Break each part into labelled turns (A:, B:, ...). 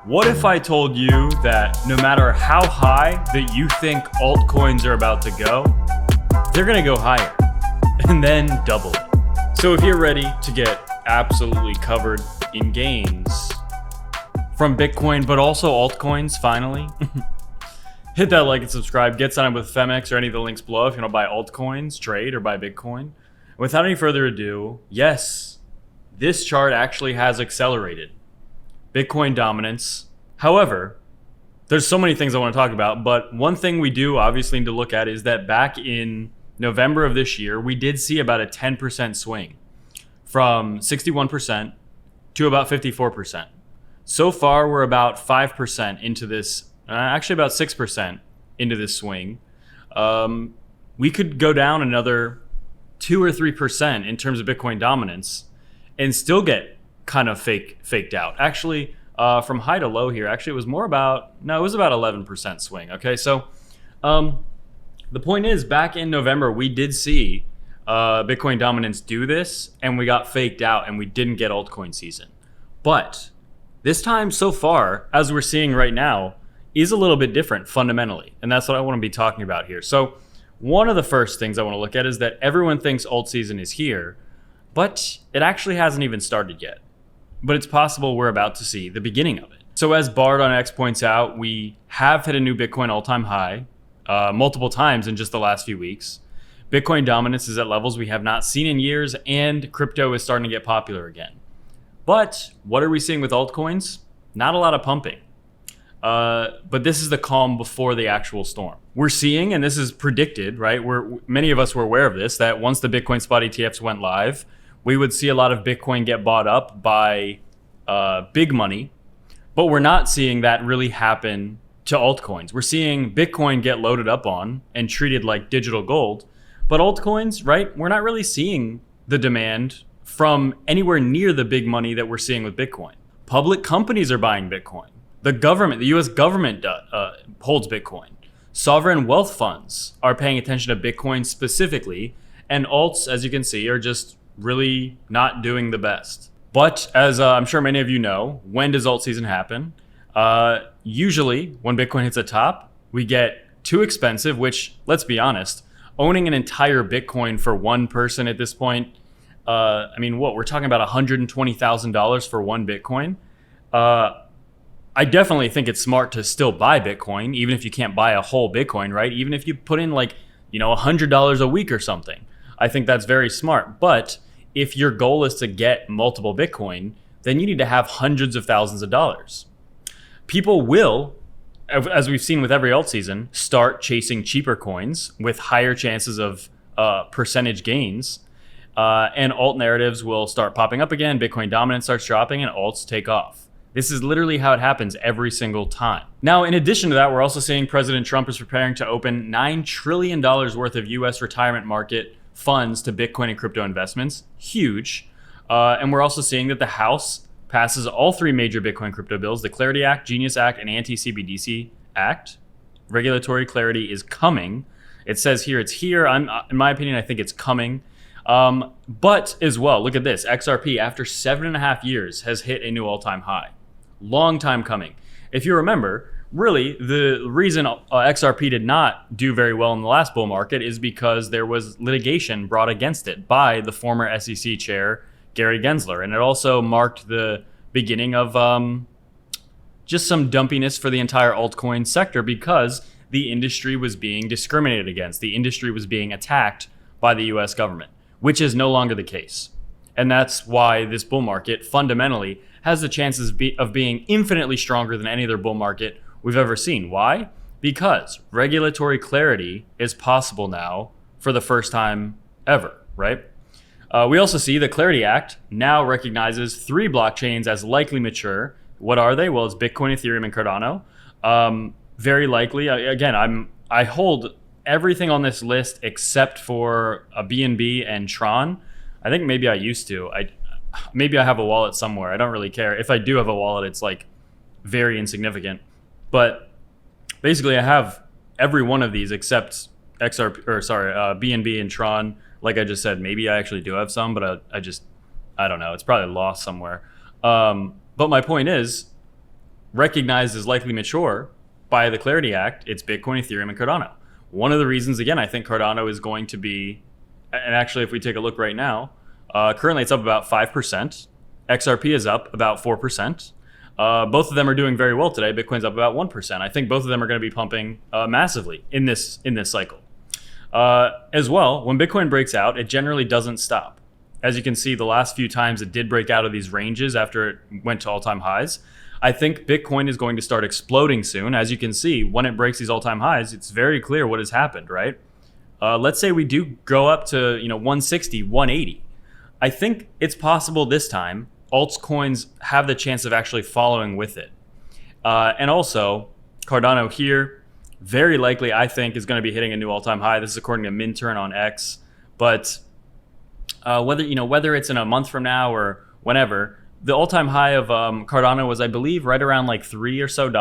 A: What if I told you that no matter how high that you think altcoins are about to go, they're gonna go higher and then double it? So if you're ready to get absolutely covered in gains from Bitcoin, but also altcoins, finally, hit that like and subscribe. Get signed up with Femex or any of the links below if you want to buy altcoins, trade, or buy Bitcoin. Without any further ado, yes, this chart actually has accelerated Bitcoin dominance. However, there's so many things I want to talk about, but one thing we do obviously need to look at is that back in November of this year, we did see about a 10% swing from 61% to about 54%. So far, we're about 5% into this, actually about 6% into this swing. We could go down another 2 or 3% in terms of Bitcoin dominance and still get kind of faked out. Actually, from high to low here, actually it was about 11% swing. Okay, so the point is, back in November, we did see Bitcoin dominance do this, and we got faked out, and we didn't get altcoin season. But this time so far, as we're seeing right now, is a little bit different fundamentally, and that's what I want to be talking about here. So one of the first things I want to look at is that everyone thinks alt season is here, but it actually hasn't even started yet. But it's possible we're about to see the beginning of it. So as Bard on X points out, we have hit a new Bitcoin all-time high multiple times in just the last few weeks. Bitcoin dominance is at levels we have not seen in years, and crypto is starting to get popular again. But what are we seeing with altcoins? Not a lot of pumping. But this is the calm before the actual storm. We're seeing, and this is predicted, right? Many of us were aware of this, that once the Bitcoin spot ETFs went live, we would see a lot of Bitcoin get bought up by big money. But we're not seeing that really happen to altcoins. We're seeing Bitcoin get loaded up on and treated like digital gold. But altcoins, right? We're not really seeing the demand from anywhere near the big money that we're seeing with Bitcoin. Public companies are buying Bitcoin. The government, the US government holds Bitcoin. Sovereign wealth funds are paying attention to Bitcoin specifically, and alts, as you can see, are just really not doing the best. But as I'm sure many of you know, when does alt season happen? Usually when Bitcoin hits a top, we get too expensive, which, let's be honest, owning an entire Bitcoin for one person at this point, we're talking about $120,000 for one Bitcoin. I definitely think it's smart to still buy Bitcoin, even if you can't buy a whole Bitcoin, right? Even if you put in $100 a week or something. I think that's very smart. But if your goal is to get multiple Bitcoin, then you need to have hundreds of thousands of dollars. People will, as we've seen with every alt season, start chasing cheaper coins with higher chances of percentage gains. And alt narratives will start popping up again. Bitcoin dominance starts dropping and alts take off. This is literally how it happens every single time. Now, in addition to that, we're also seeing President Trump is preparing to open $9 trillion worth of US retirement market funds to Bitcoin and crypto investments. Huge. And we're also seeing that the House passes all three major Bitcoin crypto bills, the Clarity Act, Genius Act, and Anti-CBDC Act. Regulatory clarity is coming. It says here it's here. In my opinion, I think it's coming. But as well, look at this. XRP, after 7.5 years, has hit a new all-time high. Long time coming. If you remember, really, the reason XRP did not do very well in the last bull market is because there was litigation brought against it by the former SEC chair, Gary Gensler. And it also marked the beginning of just some dumpiness for the entire altcoin sector because the industry was being discriminated against. The industry was being attacked by the US government, which is no longer the case. And that's why this bull market fundamentally has the chances of being infinitely stronger than any other bull market we've ever seen. Why? Because regulatory clarity is possible now for the first time ever, right? We also see the Clarity Act now recognizes 3 blockchains as likely mature. What are they? Well, it's Bitcoin, Ethereum, and Cardano. Very likely. Again, I hold everything on this list except for a BNB and Tron. I think maybe I used to. Maybe I have a wallet somewhere. I don't really care. If I do have a wallet, it's very insignificant. But basically, I have every one of these except BNB and Tron. Like I just said, maybe I actually do have some, but I don't know. It's probably lost somewhere. But my point is, recognized as likely mature by the Clarity Act, it's Bitcoin, Ethereum, and Cardano. One of the reasons, again, I think Cardano is going to be, and actually if we take a look right now, currently it's up about 5%. XRP is up about 4%. Both of them are doing very well today. Bitcoin's up about 1%. I think both of them are going to be pumping massively in this cycle. As well, when Bitcoin breaks out, it generally doesn't stop. As you can see, the last few times it did break out of these ranges after it went to all-time highs. I think Bitcoin is going to start exploding soon. As you can see, when it breaks these all-time highs, it's very clear what has happened, right? Let's say we do go up to 160, 180. I think it's possible this time altcoins have the chance of actually following with it. And also, Cardano here, very likely, I think, is going to be hitting a new all-time high. This is according to Minturn on X. But whether it's in a month from now or whenever, the all-time high of Cardano was, I believe, right around like $3 or so.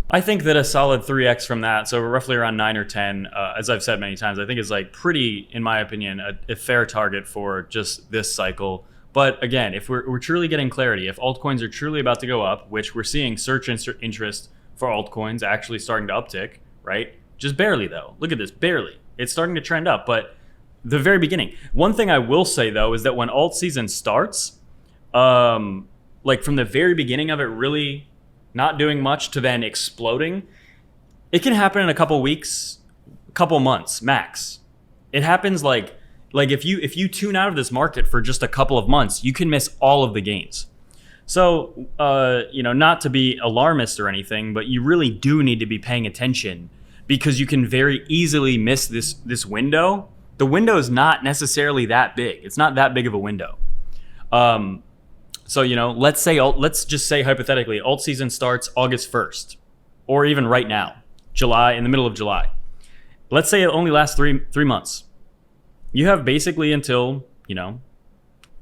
A: I think that a solid 3x from that, so roughly around 9 or 10, as I've said many times, I think is like pretty, in my opinion, a fair target for just this cycle. But again, if we're truly getting clarity, if altcoins are truly about to go up, which we're seeing search interest for altcoins actually starting to uptick, right? Just barely though. Look at this, barely. It's starting to trend up, but the very beginning. One thing I will say though is that when alt season starts, like from the very beginning of it really not doing much to then exploding, it can happen in a couple weeks, a couple months max. It happens like if you tune out of this market for just a couple of months, you can miss all of the gains. So not to be alarmist or anything, but you really do need to be paying attention because you can very easily miss this window. The window is not necessarily that big. It's not that big of a window. So, let's just say hypothetically, alt season starts August 1st, or even right now, July, in the middle of July. Let's say it only lasts three months. You have basically until,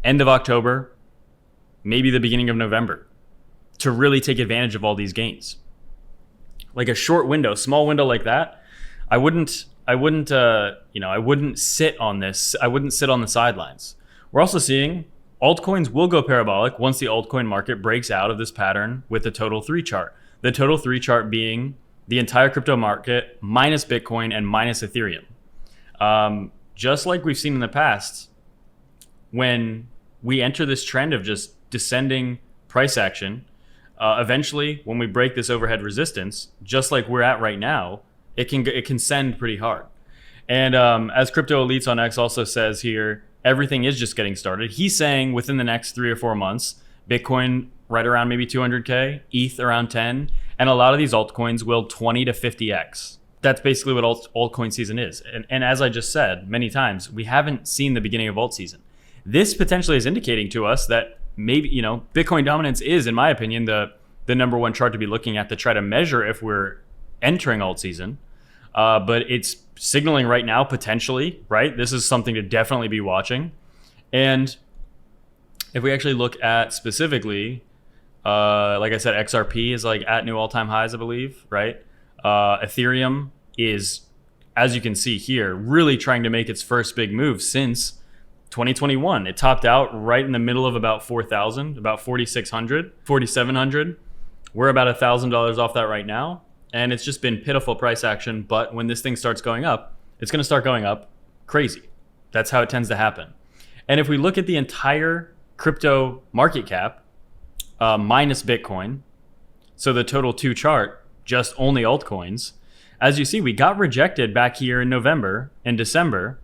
A: end of October, maybe the beginning of November, to really take advantage of all these gains. Like a short window, small window like that, I wouldn't sit on this. I wouldn't sit on the sidelines. We're also seeing altcoins will go parabolic once the altcoin market breaks out of this pattern with the total 3 chart. The total 3 chart being the entire crypto market minus Bitcoin and minus Ethereum. Just like we've seen in the past, when we enter this trend of just descending price action, eventually when we break this overhead resistance, just like we're at right now, it can send pretty hard. And as Crypto Elites on X also says here, everything is just getting started. He's saying within the next 3 or 4 months, Bitcoin right around maybe 200K, ETH around 10, and a lot of these altcoins will 20 to 50x. That's basically what altcoin season is. And as I just said many times, we haven't seen the beginning of alt season. This potentially is indicating to us that maybe, Bitcoin dominance is, in my opinion, the number one chart to be looking at to try to measure if we're entering alt season. But it's signaling right now, potentially, right? This is something to definitely be watching. And if we actually look at specifically, like I said, XRP is like at new all-time highs, I believe, right? Ethereum is, as you can see here, really trying to make its first big move since 2021. It topped out right in the middle of about 4,000, about 4,600, 4,700. We're about $1,000 off that right now. And it's just been pitiful price action. But when this thing starts going up, it's going to start going up crazy. That's how it tends to happen. And if we look at the entire crypto market cap, minus Bitcoin, so the total 2 chart, just only altcoins, as you see, we got rejected back here in November and December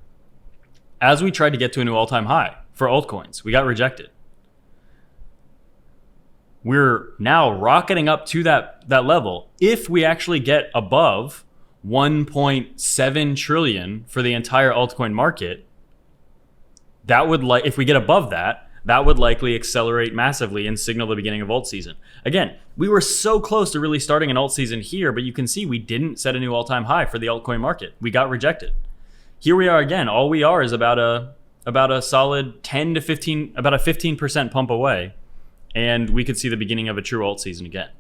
A: as we tried to get to a new all-time high for altcoins. We got rejected. We're now rocketing up to that level. If we actually get above 1.7 trillion for the entire altcoin market, that would if we get above that would likely accelerate massively and signal the beginning of alt season. Again, we were so close to really starting an alt season here, but you can see we didn't set a new all-time high for the altcoin market. We got rejected. Here we are again. All we are is about a solid 10 to 15, about a 15% pump away. And we could see the beginning of a true alt season again.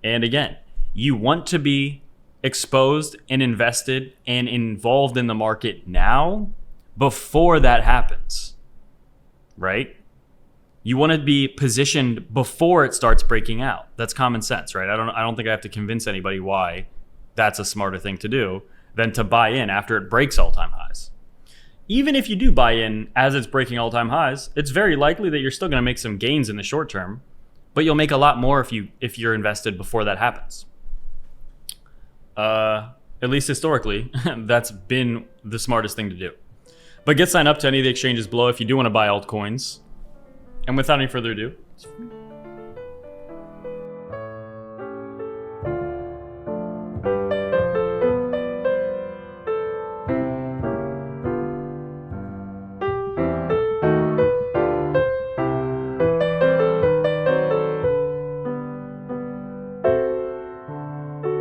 A: And again, you want to be exposed and invested and involved in the market now before that happens, right? You want to be positioned before it starts breaking out. That's common sense, right? I don't think I have to convince anybody why that's a smarter thing to do than to buy in after it breaks all-time highs. Even if you do buy in as it's breaking all-time highs, it's very likely that you're still going to make some gains in the short term, but you'll make a lot more if you're invested before that happens. At least historically, that's been the smartest thing to do. But get signed up to any of the exchanges below if you do want to buy altcoins. And without any further ado,